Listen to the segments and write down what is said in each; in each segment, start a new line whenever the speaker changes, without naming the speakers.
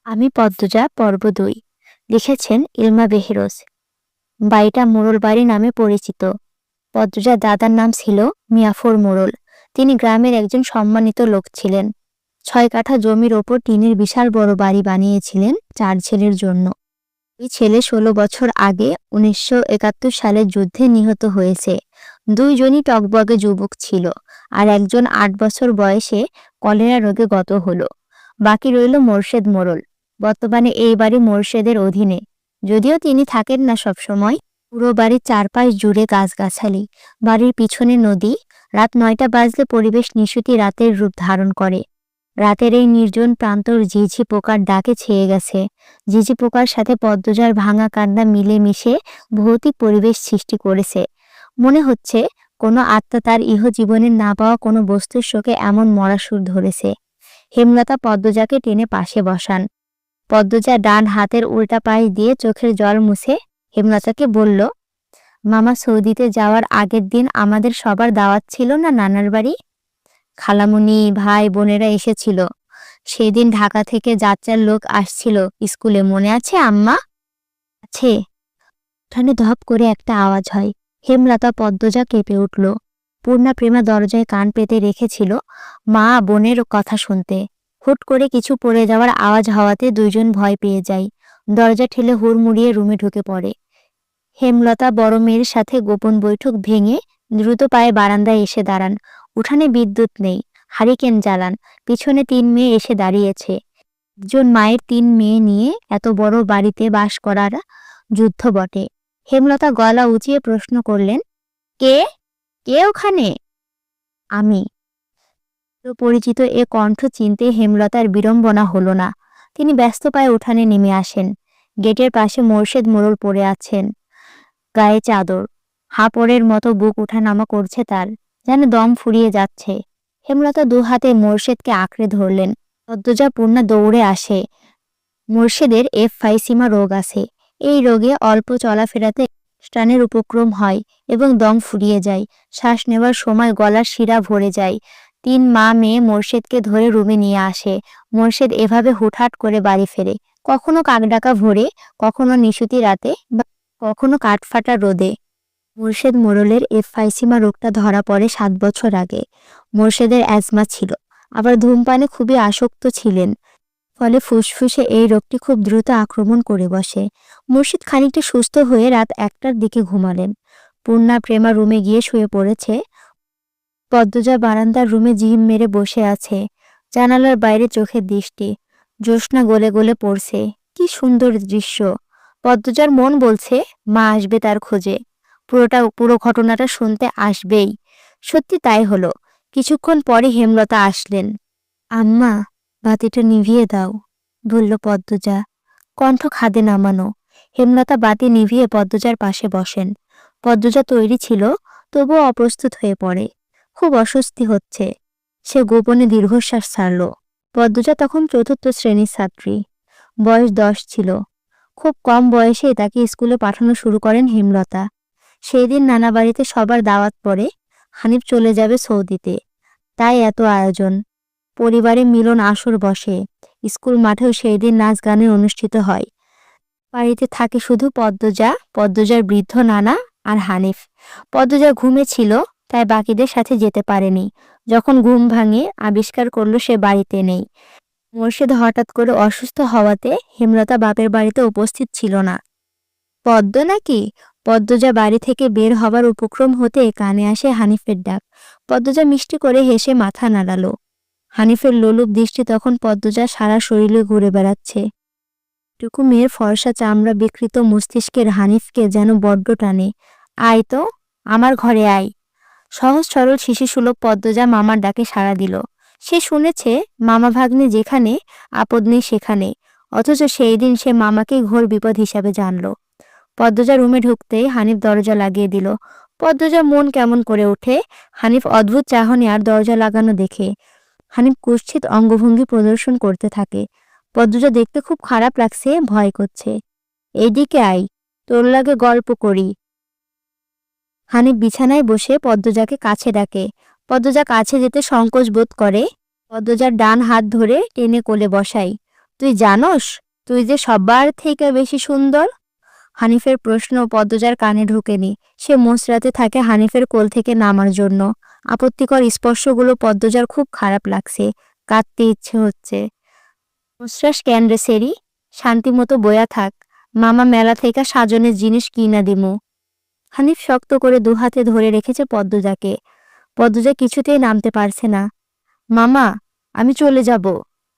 আমি পদ্মজা পর্ব ২ লিখেছেন ইলমা বেহেরোজ। বাড়িটা মোড়ল বাড়ি নামে পরিচিত। পদ্মজার দাদার নাম ছিল মিয়াফর মোড়ল। তিনি গ্রামের একজন সম্মানিত লোক ছিলেন। ৬ কাঠা জমির ওপর টিনের বিশাল বড় বাড়ি বানিয়েছিলেন ৪ ছেলের জন্য। দুই ছেলে ১৬ বছর আগে ১৯৭১ সালের যুদ্ধে নিহত হয়েছে। দুইজনই টগবগে যুবক ছিল, আর একজন ৮ বছর বয়সে কলেরা রোগে গত হলো। বাকি রইল মোরশেদ মোড়ল। বর্তমানে এই বাড়ি মোরশেদের অধীনে, যদিও তিনি থাকেন না সবসময়। পুরো বাড়ির চারপাশ জুড়ে গাছগাছালি, বাড়ির পিছনে নদী। রাত ৯টা বাজলে পরিবেশ নিশুতি রাতের রূপ ধারণ করে। রাতের এই নির্জন প্রান্তর ঝিঝি পোকার ডাকে ছেয়ে গেছে। ঝিঝি পোকার সাথে পদ্মজার ভাঙা কান্না মিলেমিশে ভৌতিক পরিবেশ সৃষ্টি করেছে। মনে হচ্ছে কোনো আত্মা তার ইহজীবনের না পাওয়া কোনো বস্তুর শোকে এমন মরা সুর ধরেছে। হেমলতা পদ্মজাকে টেনে পাশে বসান। পদ্মজা ডান হাতের উল্টা পাশ দিয়ে চোখের জল মুছে হেমলতাকে বলল, মামা সৌদিতে যাওয়ার আগের দিন আমাদের সবার দাওয়াত ছিল না নানার বাড়ি? খালামুনি, ভাই বোনেরা এসেছিল। সেদিন ঢাকা থেকে যাত্রার লোক আসছিল স্কুলে, মনে আছে আম্মা? আছে। উঠানে ধপ করে একটা আওয়াজ হয়। হেমলতা পদ্মজা কেঁপে উঠল। পূর্ণা প্রেমা দরজায় কান পেতে রেখেছিল মা বোনের কথা শুনতে। হুট করে কিছু পড়ে যাওয়ার আওয়াজ হওয়াতে দুইজন ভয় পেয়ে যায়। দরজা ঠেলে হুড়মুড়িয়ে রুমে ঢুকে পড়ে। হেমলতা বড় মেয়ের সাথে গোপন বৈঠক ভেঙে দ্রুত পায়ে বারান্দায় এসে দাঁড়ান। উঠানে বিদ্যুৎ নেই, হারিকেন জ্বালান। পিছনে ৩ মেয়ে এসে দাঁড়িয়েছে। একজন মায়ের ৩ মেয়ে নিয়ে এত বড় বাড়িতে বাস করার যুদ্ধ বটে। হেমলতা গলা উঁচিয়ে প্রশ্ন করলেন, কে কে ওখানে? আমি। পরিচিত এ কণ্ঠ চিনতে হেমলতার বিড়ম্বনা হলো না। তিনি ব্যস্ত পায়ে উঠানে নেমে আসেন। গেটের পাশে মোরশেদ মোড়ল পড়ে আছেন, গায়ে চাদর। হাঁপড়ের মতো বুক ওঠানামা করছে তার, যেন দম ফুরিয়ে যাচ্ছে। হেমলতা ২ হাতে মোরশেদকে আঁকড়ে ধরলেন। পদ্মজা পূর্ণা দৌড়ে আসে। মোরশেদের এফাইসিমা রোগ আছে। এই রোগে অল্প চলাফেরাতে স্টানের উপক্রম হয় এবং দম ফুরিয়ে যায়। শ্বাস নেওয়ার সময় গলার শিরা ভরে যায়। ৩ মা মেয়ে মোরশেদকে ধরে রুমে নিয়ে আসে। মোরশেদ এভাবে হুটহাট করে বাড়ি ফেরে, কখনো কাকডাকা ভোরে, কখনো নিশুতি রাতে, বা কখনো কাঠফাটা রোদে। মোরশেদ মোড়লের এফাইসিমা রোগটা ধরা পড়ে ৭ বছর আগে। মোরশেদের অ্যাজমা ছিল, আবার ধূমপানে খুবই আসক্ত ছিলেন। ফলে ফুসফুসে এই রোগটি খুব দ্রুত আক্রমণ করে বসে। মুর্শিদ খানিকটা সুস্থ হয়ে রাত ১টার দিকে ঘুমালেন। পূর্ণা প্রেমা রুমে গিয়ে শুয়ে পড়েছে। পদ্মজা বারান্দার রুমে জিম মেরে বসে আছে। জানালার বাইরে চোখের দৃষ্টি। জ্যোৎস্না গলে গলে পড়ছে। কি সুন্দর দৃশ্য! পদ্মজার মন বলছে মা আসবে তার খোঁজে, পুরো ঘটনাটা শুনতে আসবেই। সত্যি তাই হলো। কিছুক্ষণ পরে হেমলতা আসলেন। আম্মা, বাতিটা নিভিয়ে দাও, বলল পদ্মজা, কণ্ঠ খাদে নামানো। হেমলতা বাতি নিভিয়ে পদ্মজার পাশে বসেন। পদ্মজা তৈরি ছিল, তবুও অপ্রস্তুত হয়ে পড়ে। খুব অস্বস্তি হচ্ছে। সে গোপনে দীর্ঘশ্বাস ছাড়ল। পদ্মজা তখন ৪র্থ শ্রেণীর ছাত্রী। বয়স ১০ ছিল। খুব কম বয়সে তাকে স্কুলে পাঠানো শুরু করেন হেমলতা। সেই দিন নানা বাড়িতে সবার দাওয়াত পড়ে। হানিফ চলে যাবে সৌদিতে, তাই এত আয়োজন। পরিবারে মিলন আসর বসে। স্কুল মাঠেও সেই দিন নাচ গানের অনুষ্ঠিত হয়। বাড়িতে থাকে শুধু পদ্মজা, পদ্মজার বৃদ্ধ নানা আর হানিফ। পদ্মজা ঘুমে ছিল, তাই বাকিদের সাথে যেতে পারেনি। যখন ঘুম ভাঙে আবিষ্কার করলো সে বাড়িতে নেই। মোরশেদ হঠাৎ করে অসুস্থ হওয়াতে হেমলতা বাপের বাড়িতে উপস্থিত ছিল না। পদ্ম নাকি? পদ্মজা বাড়ি থেকে বের হবার উপক্রম হতে কানে আসে হানিফের ডাক। পদ্মজা মিষ্টি করে হেসে মাথা নাড়ালো। হানিফের লোলুপ দৃষ্টি তখন পদ্মজার সারা শরীরে ঘুরে বেড়াচ্ছে। টুকু মেয়ের ফর্সা চামড়া বিকৃত মস্তিষ্কের হানিফকে যেন বড্ড টানে। আয় তো, আমার ঘরে আয়। সহজ সরল শিশুসুলভ পদ্মজা মামার ডাকে সাড়া দিল। সে শুনেছে মামা ভাগ্নে যেখানে, আপদ নেই সেখানে। অথচ সেই দিন সে মামাকে ঘোর বিপদ হিসাবে জানল। পদ্মজা রুমে ঢুকতেই হানিফ দরজা লাগিয়ে দিল। পদ্মজা মন কেমন করে ওঠে হানিফ অদ্ভুত চাহনি আর দরজা লাগানো দেখে। হানিফ কুৎসিত অঙ্গভঙ্গি প্রদর্শন করতে থাকে। পদ্মজা দেখতে খুব খারাপ লাগছে, ভয় করছে। এইদিকে আয়, তোর লাগে গল্প করি। হানিফ বিছানায় বসে পদ্মজাকে কাছে ডাকে। পদ্মজা কাছে যেতে সংকোচ বোধ করে। পদ্মজার ডান হাত ধরে টেনে কোলে বসাই। তুই জানোস তুই যে সবার থেকে বেশি সুন্দর? হানিফের প্রশ্ন পদ্মজার কানে ঢোকেনি। সে মোচড়াতে থাকে হানিফের কোল থেকে নামার জন্য। আপত্তিকর স্পর্শগুলো পদ্মজার খুব খারাপ লাগছে। কাঁদতে ইচ্ছে হচ্ছে। মোচড়াস কেন রে সেরি? শান্তিমতো বয়া থাক। মামা মেলা থেকে সাজনের জিনিস কিনা দিমু। হানিফ শক্ত করে দুহাতে ধরে রেখেছে পদ্মজাকে। পদ্মজা কিছুতেই নামতে পারছে না। মামা, আমি চলে যাব,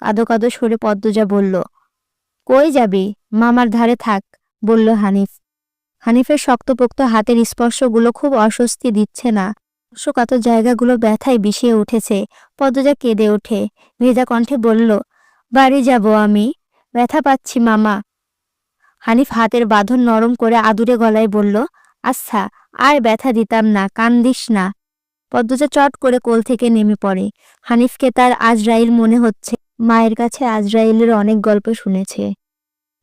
কাঁদো কাঁদো সরে পদ্মজা বলল। কই যাবি? মামার ধারে থাক, বলল হানিফ। হানিফের শক্তপোক্ত হাতের স্পর্শগুলো খুব অস্বস্তি দিচ্ছে না। স্পর্শকাতর জায়গাগুলো ব্যথায় বিষিয়ে উঠেছে। পদ্মজা কেঁদে ওঠে। ভেজা কণ্ঠে বলল, বাড়ি যাব আমি, ব্যথা পাচ্ছি মামা। হানিফ হাতের বাঁধন নরম করে আদুরে গলায় বলল, আচ্ছা, আর ব্যথা দিতাম না, কান্দিস না। পদ্মজা চট করে কোল থেকে নেমে পড়ে। হানিফকে তার আজরাইল মনে হচ্ছে। মায়ের কাছে আজরাইলের অনেক গল্প শুনেছে।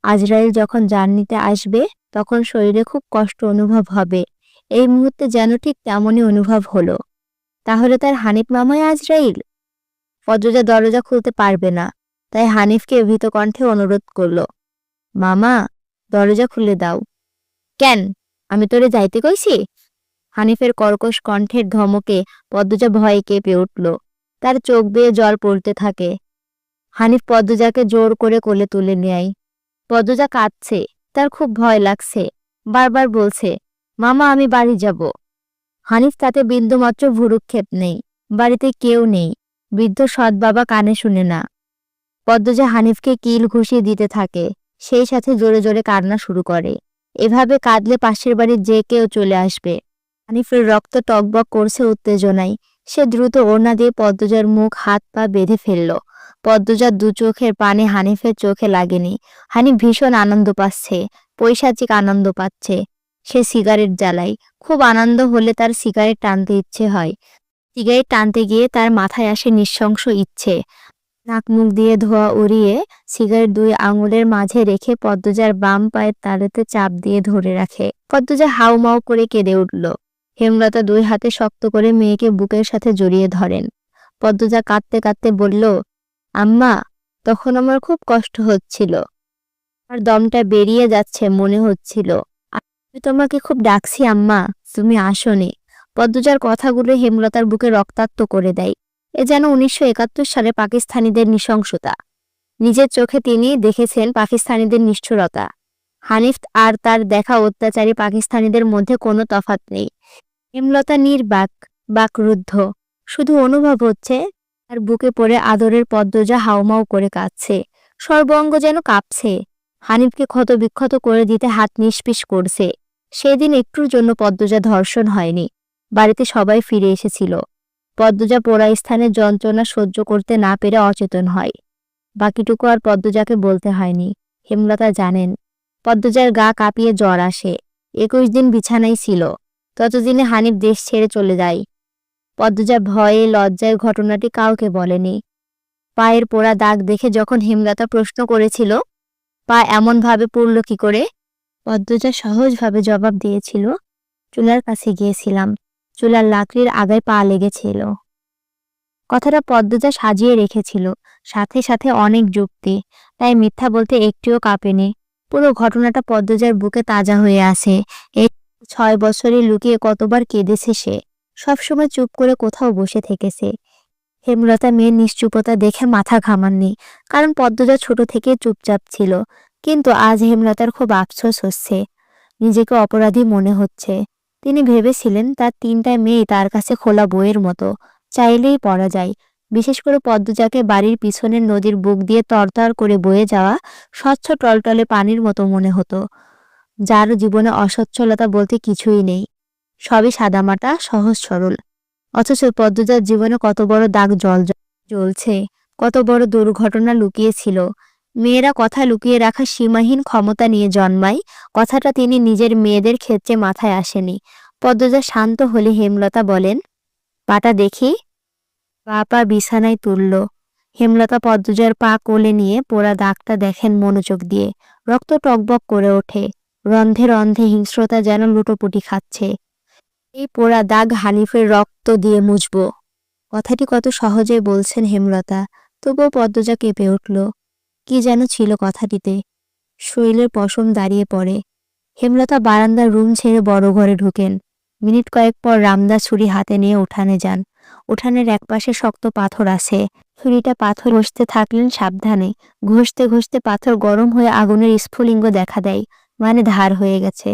আজরাইল যখন জার্নিতে আসবে তখন শরীরে খুব কষ্ট অনুভব হবে। এই মুহূর্তে যেন ঠিক তেমনই অনুভব হলো। তাহলে তার হানিফ মামাই আজরাইল? পদ্মজা দরজা খুলতে পারবে না, তাই হানিফকে ভীত কণ্ঠে অনুরোধ করল, মামা, দরজা খুলে দাও। কেন, আমি তোরে যাইতে কইছি? হানিফের কর্কশ কণ্ঠের ধমকে পদ্মজা ভয়ে কেঁপে উঠল। তার চোখ বেয়ে জল পড়তে থাকে। হানিফ পদ্মজাকে জোর করে কোলে তুলে নেয়। পদ্মজা কাঁদছে, তার খুব ভয় লাগছে। বারবার বলছে, মামা, আমি বাড়ি যাব। হানিফ তাতে বিন্দুমাত্র ভ্রূক্ষেপ নেই। বাড়িতে কেউ নেই। বৃদ্ধ সৎ বাবা কানে শুনে না। পদ্মজা হানিফকে কিল ঘুষিয়ে দিতে থাকে। সেই সাথে জোরে জোরে কান্না শুরু করে। এভাবে কাঁদলে পাশের বাড়ির যে কেউ চলে আসবে। হানিফের রক্ত টকবক করছে উত্তেজনায়। সে দ্রুত ওড়না দিয়ে পদ্মজার মুখ হাত পা বেঁধে ফেলল। পদ্মজার দু চোখের পানি হানিফের চোখে লাগেনি। হানিফ ভীষণ আনন্দ পাচ্ছে, পৈশাচিক আনন্দ পাচ্ছে। সে সিগারেট জ্বালায়। খুব আনন্দ হলে তার সিগারেট টানতে ইচ্ছে হয়। সিগারেট টানতে গিয়ে তার মাথায় আসে নৃশংস ইচ্ছে। নাক মুখ দিয়ে ধোঁয়া উড়িয়ে সিগারেট দুই আঙুলের মাঝে রেখে পদ্মজার বাম পায়ের তালুতে চাপ দিয়ে ধরে রাখে। পদ্মজা হাউমাউ করে কেঁদে উঠল। হেমলতা দুই হাতে শক্ত করে মেয়েকে বুকের সাথে জড়িয়ে ধরেন। পদ্মজা কাঁদতে কাঁদতে বলল, আম্মা, তখন আমার খুব কষ্ট হচ্ছিল। আর দমটা বেরিয়ে যাচ্ছে মনে হচ্ছিল। আমি তোমাকে খুব ডাকছি আম্মা, তুমি আসোনি। পদ্মজার কথাগুলো হেমলতার বুকে রক্তাক্ত করে দেয়। এ যেন 1971 সালে পাকিস্তানিদের নৃশংসতা। নিজের চোখে তিনি দেখেছেন পাকিস্তানিদের নিষ্ঠুরতা। হানিফ আর তার দেখা অত্যাচারী পাকিস্তানিদের মধ্যে কোনো তফাৎ নেই। হেমলতা নির্বাক, বাকরুদ্ধ। শুধু অনুভব হচ্ছে তার বুকে পড়ে আদরের পদ্মজা হাউমাউ করে কাঁদছে। সর্বাঙ্গ যেন কাঁপছে। হানিফকে ক্ষতবিক্ষত করে দিতে হাত নিষ্পিস করছে। সেদিন একটুর জন্য পদ্মজা ধর্ষণ হয়নি। বাড়িতে সবাই ফিরে এসেছিল। পদ্মজা পোড়া স্থানে যন্ত্রণা সহ্য করতে না পেরে অচেতন হয়। বাকিটুকু আর পদ্মজাকে বলতে হয়নি। হেমলতা জানেন। পদ্মজার গা কাঁপিয়ে জ্বর আসে। 21 দিন বিছানায় ছিল। ততদিনে হানিফ দেশ ছেড়ে চলে যায়। পদ্মজা ভয়ে লজ্জায় ঘটনাটি কাউকে বলেনি। পায়ের পোড়া দাগ দেখে যখন হেমলতা প্রশ্ন করেছিল, পা এমনভাবে পুড়ল কি করে, পদ্মজা সহজভাবে জবাব দিয়েছিল, চুলার কাছে গিয়েছিলাম, চুলার লাকড়ির আগায় পা লেগেছিল। কথাটা পদ্মজা সাজিয়ে রেখেছিল, সাথে সাথে অনেক যুক্তি। তাই মিথ্যা বলতে একটিও কাঁপেনি। পুরো ঘটনাটা পদ্মজার বুকে তাজা হয়ে আসে। এই 6 বছরে লুকিয়ে কতবার কেঁদেছে সে। সবসময় চুপ করে কোথাও বসে থেকেছে। হেমলতা মেয়ের নিশ্চুপতা দেখে মাথা ঘামাননি, কারণ পদ্মজা ছোট থেকে চুপচাপ ছিল। কিন্তু আজ হেমলতার খুব আফসোস হচ্ছে। নিজেকে অপরাধী মনে হচ্ছে। তিনি ভেবেছিলেন তার 3টা মেয়ে তার কাছে খোলা বইয়ের মতো, চাইলেই পড়া যায়। বিশেষ করে পদ্মজাকে বাড়ির পিছনের নদীর বুক দিয়ে তরতর করে বয়ে যাওয়া স্বচ্ছ টলটলে পানির মতো মনে হতো, যার জীবনে অসচ্ছলতা বলতে কিছুই নেই। সবই সাদামাটা, সহজ সরল। অথচ পদ্মজার জীবনে কত বড় দাগ জ্বলছে, কত বড় দুর্ঘটনা লুকিয়েছিল। মেয়েরা কথা লুকিয়ে রাখা সীমাহীন ক্ষমতা নিয়ে জন্মায়, কথাটা তিনি নিজের মেয়েদের ক্ষেত্রে মাথায় আসেনি। পদ্মজা শান্ত হলে হেমলতা বলেন, পাটা দেখি। পা বিছানায় তুলল। হেমলতা পদ্মজার পা কোলে নিয়ে পোড়া দাগটা দেখেন মনোযোগ দিয়ে। রক্ত টকবক করে ওঠে। রন্ধে রন্ধে হিংস্রতা যেন লুটোপুটি খাচ্ছে। এই পোড়া দাগ হানিফের রক্ত দিয়ে মুছব। কথাটি কত সহজে বলছেন হেমলতা, তবুও পদ্মজা কেঁপে উঠল। কি যেন ছিল কথাটিতে। শরীরের পশম দাঁড়িয়ে পড়ে। হেমলতা বারান্দার রুম ছেড়ে বড় ঘরে ঢুকেন। মিনিট কয়েক পর রামদা ছুরি হাতে নিয়ে উঠানে যান। উঠানের একপাশে শক্ত পাথর আছে। ছুরিটা পাথর ঘষতে থাকলেন সাবধানে। ঘষতে ঘষতে পাথর গরম হয়ে আগুনের স্ফুলিঙ্গ দেখা দেয়, মানে ধার হয়ে গেছে।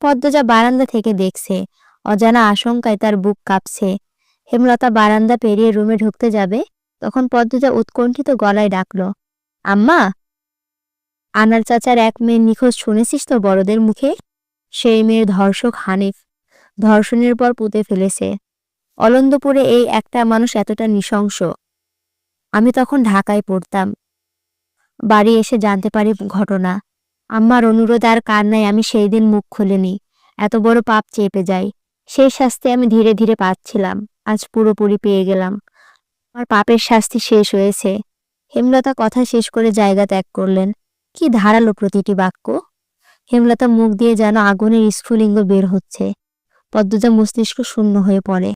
পদ্মজা বারান্দা থেকে দেখছে। অজানা আশঙ্কায় তার বুক কাঁপছে। হেমলতা বারান্দা পেরিয়ে রুমে ঢুকতে যাবে, তখন পদ্মজা উৎকণ্ঠিত গলায় ডাকল, আম্মা। আনার চাচার এক মেয়ের নিখোঁজ শুনেছিস তো বড়দের মুখে? সেই মেয়ের ধর্ষক হানিফ ধর্ষণের পর পুঁতে ফেলেছে। অলন্দপুরে এই একটা মানুষ এতটা নৃশংস। আমি তখন ঢাকায় পড়তাম। বাড়ি এসে জানতে পারি ঘটনা। আম্মার অনুরোধ আর কান্নায় আমি সেই দিন মুখ খুলিনি। এত বড় পাপ চেপে যাই। সেই শাস্তি আমি ধীরে ধীরে পাচ্ছিলাম, আজ পুরোপুরি পেয়ে গেলাম। আমার পাপের শাস্তি শেষ হয়েছে। হেমলতা কথা শেষ করে জায়গা ত্যাগ করলেন। কি ধারালো প্রতিটি বাক্য! হেমলতা মুখ দিয়ে যেন আগুনের স্ফুলিঙ্গ বের হচ্ছে। পদ্মজা মস্তিষ্ক শূন্য হয়ে পড়ে।